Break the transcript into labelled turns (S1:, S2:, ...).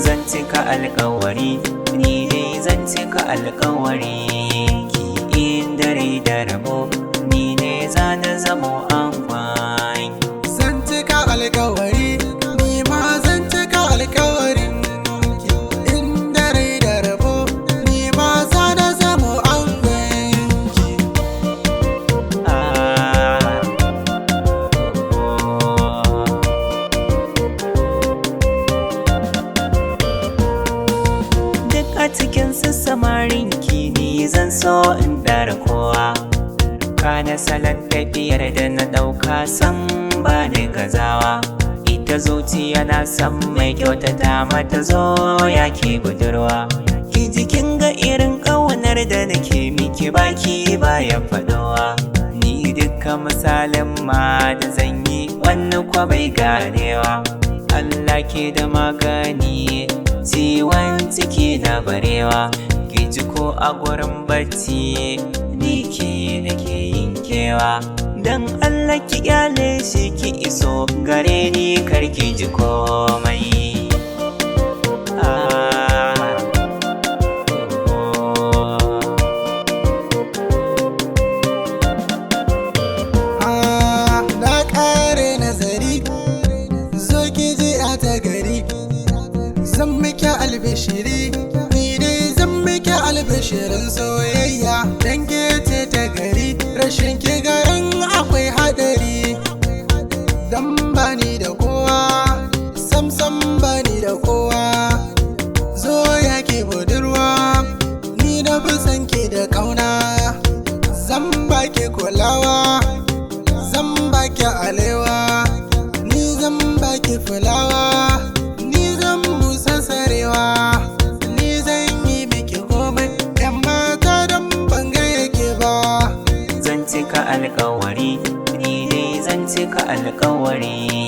S1: Zancika alkawari, ni dai zancika alkawari. Ki in dare da rabo, ni ne za na zamo angon.
S2: Zancika alkawari, ni ma zancika alkawarin ki. In dare da rabo, ni ma za na zamo angon ki.
S1: A cikin samarin ki ni zan so in ɗara kowa. Kana salon tafiyar da na ɗauka san ba ni gazawa. Ita zuciya na san mai kyautata mata zo ya ke budurwa. Ki jikin ga irin ƙaunar da nake miki baki baya faɗowa. Ni duka misalin ma da zan yi wani kwa bai ganewa. Allah ke da magani ciwon ciki na barewa. Ki ji ko a gurin bacci ni ke nake yin kewa. Dan Allah ki kyale shi ki iso gare ni kar ki ji komai.
S2: Na ƙare nazari, zo ki ji a ta gari. Zan miki albishiri, ni dai zan miki albishirin soyayya. Dan ke ce ta gari, rashin ki garin akwai hadari. Dan bani da kowa, sam bani da kowa. Zo ya ke budurwa, ni na fi son ki da ƙauna. Zan baki kulawa, zan baki alewa, ni zan baki fulawa. Ni zan yi miki komai, ‘yan mata don banga yake ba.
S1: Zancika alkawari, ni dai zancika alkawari.